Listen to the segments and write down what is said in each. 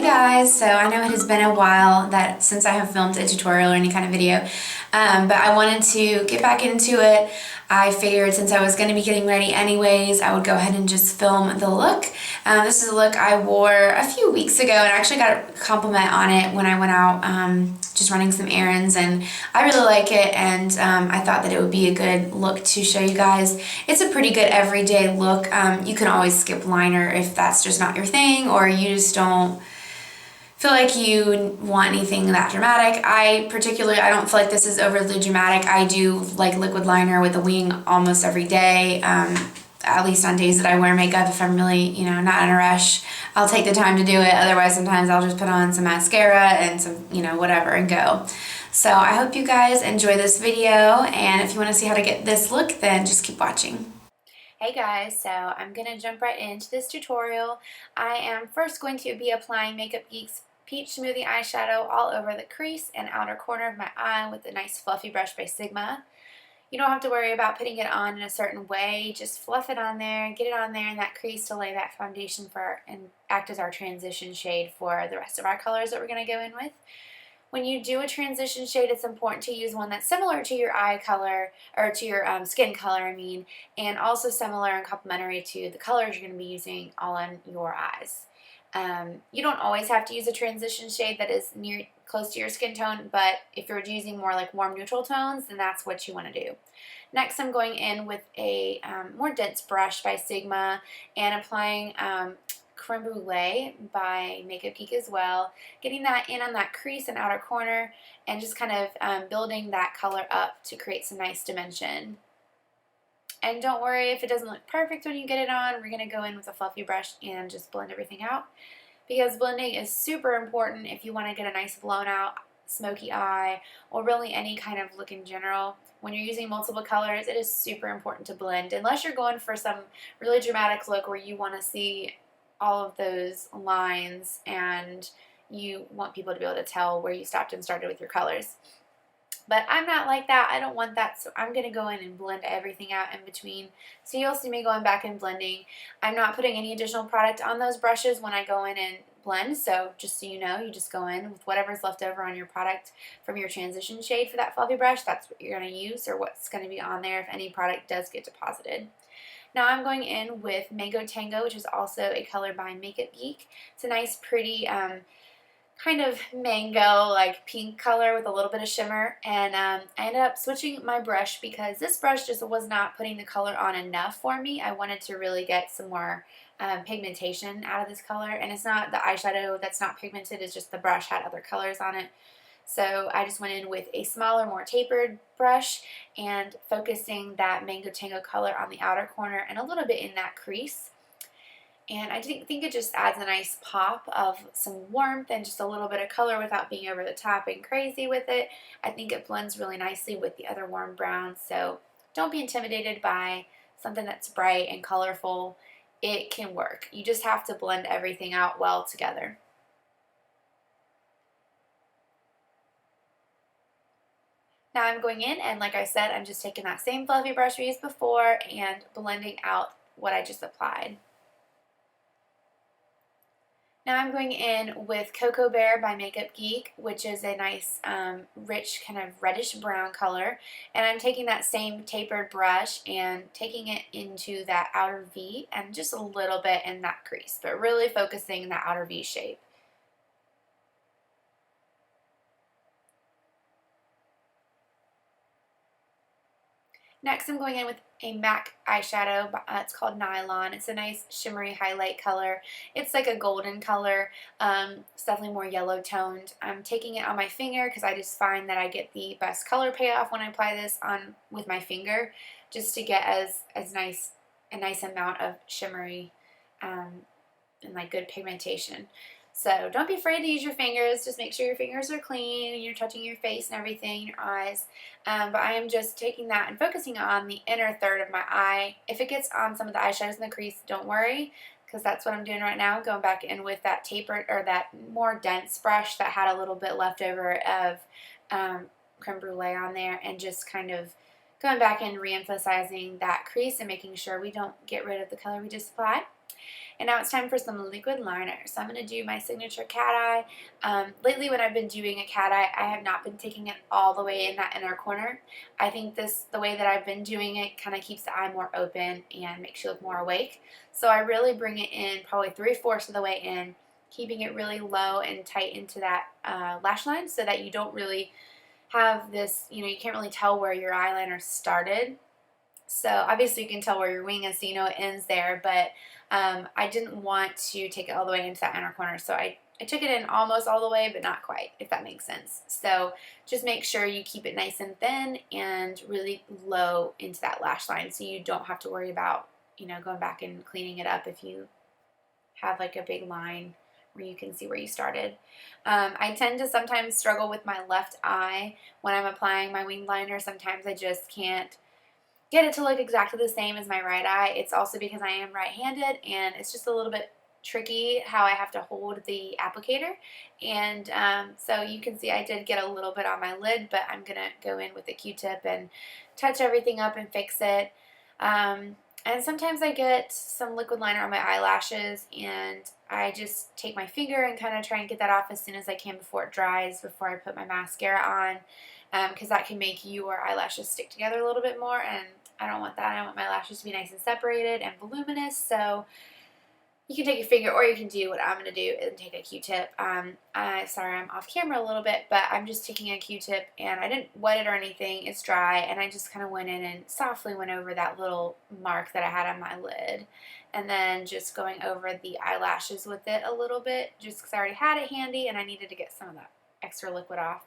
guys, so I know it has been a while since I have filmed a tutorial or any kind of video, but I wanted to get back into it. I figured since I was going to be getting ready anyways, I would go ahead and just film the look. This is a look I wore a few weeks ago, and I actually got a compliment on it when I went out just running some errands, and I really like it, and I thought that it would be a good look to show you guys. It's a pretty good everyday look. You can always skip liner if that's just not your thing, or you just don't feel like you want anything that dramatic. I don't feel like this is overly dramatic. I do like liquid liner with a wing almost every day, at least on days that I wear makeup. If I'm really, not in a rush, I'll take the time to do it. Otherwise, sometimes I'll just put on some mascara and some, whatever and go. So I hope you guys enjoy this video, and if you want to see how to get this look, then just keep watching. Hey guys, so I'm going to jump right into this tutorial. I am first going to be applying Makeup Geek's Peach Smoothie eyeshadow all over the crease and outer corner of my eye with a nice fluffy brush by Sigma. You don't have to worry about putting it on in a certain way. Just fluff it on there, get it on there in that crease to lay that foundation for and act as our transition shade for the rest of our colors that we're going to go in with. When you do a transition shade, it's important to use one that's similar to your eye color, or to your skin color, and also similar and complementary to the colors you're going to be using on your eyes. You don't always have to use a transition shade that is close to your skin tone, but if you're using more like warm neutral tones, then that's what you want to do. Next, I'm going in with a more dense brush by Sigma and applying Creme Brûlée by Makeup Geek as well, getting that in on that crease and outer corner, and just kind of building that color up to create some nice dimension. And don't worry if it doesn't look perfect when you get it on. We're going to go in with a fluffy brush and just blend everything out, because blending is super important if you want to get a nice blown out smoky eye, or really any kind of look in general. When you're using multiple colors, it is super important to blend, unless you're going for some really dramatic look where you want to see all of those lines and you want people to be able to tell where you stopped and started with your colors. But I'm not like that. I don't want that, so I'm going to go in and blend everything out in between. So you'll see me going back and blending. I'm not putting any additional product on those brushes when I go in and blend, so just so you know, you just go in with whatever's left over on your product from your transition shade for that fluffy brush. That's what you're going to use, or what's going to be on there if any product does get deposited. Now I'm going in with Mango Tango, which is also a color by Makeup Geek. It's a nice, pretty, kind of mango, like pink color with a little bit of shimmer. And I ended up switching my brush because this brush just was not putting the color on enough for me. I wanted to really get some more pigmentation out of this color. And it's not the eyeshadow that's not pigmented, it's just the brush had other colors on it. So I just went in with a smaller, more tapered brush and focusing that Mango Tango color on the outer corner and a little bit in that crease. And I think it just adds a nice pop of some warmth and just a little bit of color without being over the top and crazy with it. I think it blends really nicely with the other warm browns. So don't be intimidated by something that's bright and colorful. It can work. You just have to blend everything out well together. Now I'm going in, and like I said, I'm just taking that same fluffy brush we used before and blending out what I just applied. Now I'm going in with Cocoa Bear by Makeup Geek, which is a nice rich kind of reddish brown color. And I'm taking that same tapered brush and taking it into that outer V and just a little bit in that crease, but really focusing in that outer V shape. Next, I'm going in with a MAC eyeshadow. It's called Nylon. It's a nice shimmery highlight color. It's like a golden color. It's definitely more yellow toned. I'm taking it on my finger because I just find that I get the best color payoff when I apply this on with my finger, just to get a nice amount of shimmery and like good pigmentation. So don't be afraid to use your fingers. Just make sure your fingers are clean and you're touching your face and everything, your eyes. But I am just taking that and focusing on the inner third of my eye. If it gets on some of the eyeshadows in the crease, don't worry, because that's what I'm doing right now. Going back in with that tapered, or that more dense brush that had a little bit left over of creme brulee on there, and just kind of going back and re-emphasizing that crease and making sure we don't get rid of the color we just applied. And now it's time for some liquid liner. So I'm going to do my signature cat eye. Lately when I've been doing a cat eye, I have not been taking it all the way in that inner corner. I think the way that I've been doing it kind of keeps the eye more open and makes you look more awake. So I really bring it in probably 3/4 of the way in, keeping it really low and tight into that lash line so that you don't really have this, you can't really tell where your eyeliner started. So obviously you can tell where your wing is, so you know it ends there, but I didn't want to take it all the way into that inner corner, so I took it in almost all the way, but not quite, if that makes sense. So just make sure you keep it nice and thin and really low into that lash line so you don't have to worry about, going back and cleaning it up if you have like a big line where you can see where you started. I tend to sometimes struggle with my left eye when I'm applying my wing liner. Sometimes I just can't get it to look exactly the same as my right eye. It's also because I am right-handed, and it's just a little bit tricky how I have to hold the applicator. And so you can see I did get a little bit on my lid, but I'm going to go in with a Q-tip and touch everything up and fix it. And sometimes I get some liquid liner on my eyelashes, and I just take my finger and kind of try and get that off as soon as I can before it dries, before I put my mascara on. Because that can make your eyelashes stick together a little bit more, and I don't want that. I want my lashes to be nice and separated and voluminous. So you can take your finger, or you can do what I'm going to do and take a Q-tip. Sorry, I'm off camera a little bit, but I'm just taking a Q-tip, and I didn't wet it or anything. It's dry, and I just kind of went in and softly went over that little mark that I had on my lid, and then just going over the eyelashes with it a little bit, just because I already had it handy, and I needed to get some of that extra liquid off.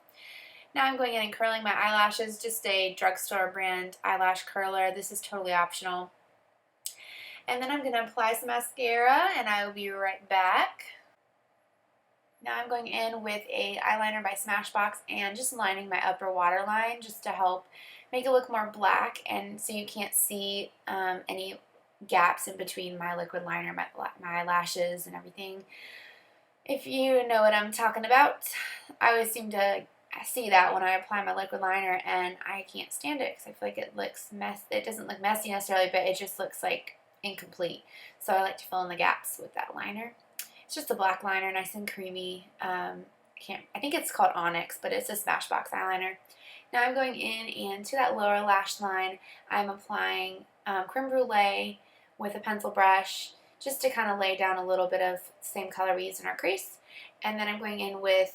Now I'm going in and curling my eyelashes, just a drugstore brand eyelash curler. This is totally optional. And then I'm going to apply some mascara, and I will be right back. Now I'm going in with a eyeliner by Smashbox and just lining my upper waterline just to help make it look more black, and so you can't see any gaps in between my liquid liner, my eyelashes and everything. If you know what I'm talking about, I always seem to see that when I apply my liquid liner, and I can't stand it because I feel like it doesn't look messy necessarily, but it just looks like incomplete. So I like to fill in the gaps with that liner. It's just a black liner, nice and creamy. I think it's called NYX, but it's a Smashbox eyeliner. Now I'm going in, and to that lower lash line, I'm applying Creme Brûlée with a pencil brush, just to kind of lay down a little bit of the same color we used in our crease. And then I'm going in with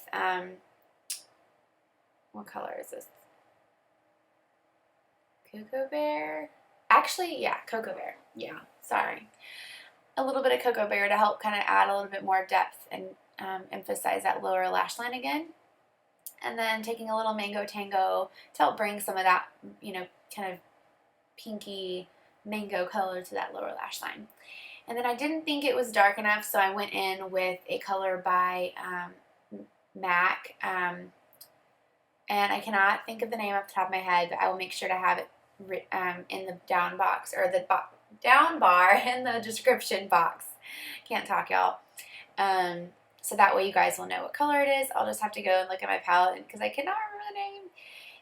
what color is this? Cocoa Bear? Actually, yeah, Cocoa Bear. Yeah, sorry. A little bit of Cocoa Bear to help kind of add a little bit more depth and emphasize that lower lash line again. And then taking a little Mango Tango to help bring some of that, kind of pinky mango color to that lower lash line. And then I didn't think it was dark enough, so I went in with a color by MAC. And I cannot think of the name off the top of my head, but I will make sure to have it in the down box, or the down bar in the description box. Can't talk, y'all. So that way you guys will know what color it is. I'll just have to go and look at my palette because I cannot remember the name.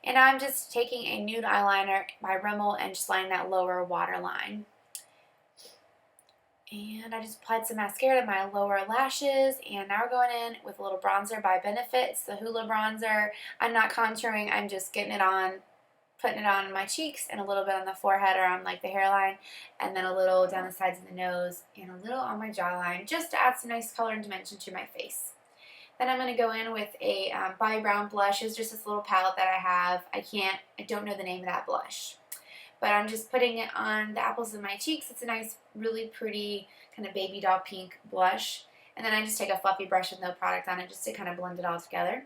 And I'm just taking a nude eyeliner by Rimmel and just lining that lower waterline. And I just applied some mascara to my lower lashes, and now we're going in with a little bronzer by Benefit. It's the Hula bronzer. I'm not contouring, I'm just getting it on, putting it on my cheeks and a little bit on the forehead or on like the hairline, and then a little down the sides of the nose and a little on my jawline, just to add some nice color and dimension to my face. Then I'm going to go in with a Bobbi Brown blush. It's just this little palette that I have. I don't know the name of that blush. But I'm just putting it on the apples of my cheeks. It's a nice, really pretty kind of baby doll pink blush. And then I just take a fluffy brush with no product on it just to kind of blend it all together.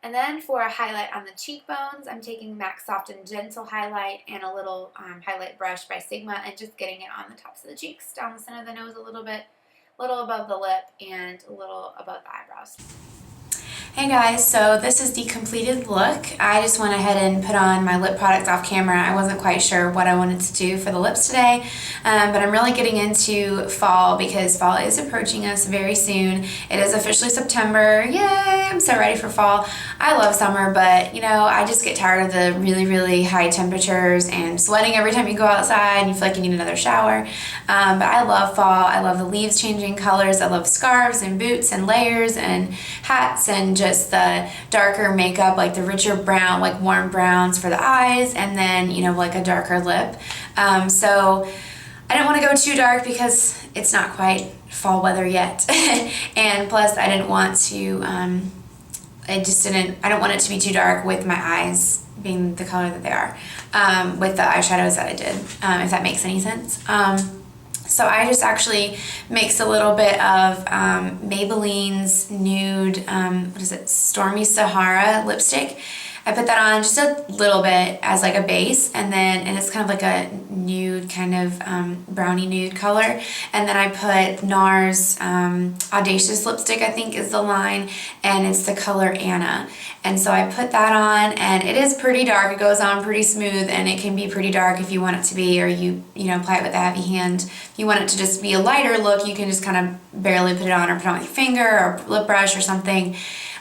And then for a highlight on the cheekbones, I'm taking MAC Soft and Gentle highlight and a little highlight brush by Sigma, and just getting it on the tops of the cheeks, down the center of the nose a little bit, a little above the lip, and a little above the eyebrows. Hey guys, so this is the completed look. I just went ahead and put on my lip product off camera. I wasn't quite sure what I wanted to do for the lips today, but I'm really getting into fall because fall is approaching us very soon. It is officially September. Yay! I'm so ready for fall. I love summer, but you know, I just get tired of the really high temperatures and sweating every time you go outside and you feel like you need another shower. But I love fall. I love the leaves changing colors. I love scarves and boots and layers and hats and just the darker makeup, like the richer brown, like warm browns for the eyes, and then, you know, like a darker lip. So I didn't want to go too dark because it's not quite fall weather yet. And plus I didn't want to, I don't want it to be too dark with my eyes being the color that they are, with the eyeshadows that I did, if that makes any sense. So I just actually mixed a little bit of Maybelline's Nude, Stormy Sahara lipstick. I put that on just a little bit as like a base, and it's kind of like a nude, kind of brownie nude color. And then I put NARS Audacious lipstick, I think is the line, and it's the color Anna. And so I put that on, and it is pretty dark. It goes on pretty smooth, and it can be pretty dark if you want it to be, or you know, apply it with a heavy hand. If you want it to just be a lighter look, you can just kind of barely put it on, or put it on with your finger or lip brush or something.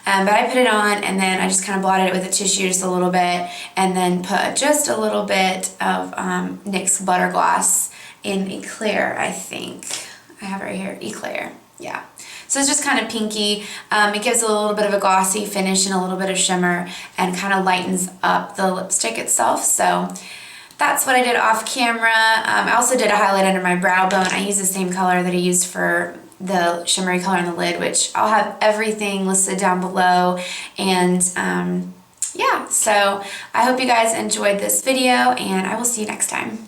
But I put it on, and then I just kind of blotted it with a tissue just a little bit, and then put just a little bit of NYX Butter Gloss in Eclair, I think. I have it right here, Eclair, yeah. So it's just kind of pinky. It gives a little bit of a glossy finish and a little bit of shimmer, and kind of lightens up the lipstick itself. So that's what I did off camera. I also did a highlight under my brow bone. I used the same color that I used for the shimmery color on the lid, which I'll have everything listed down below. And yeah, so I hope you guys enjoyed this video, and I will see you next time.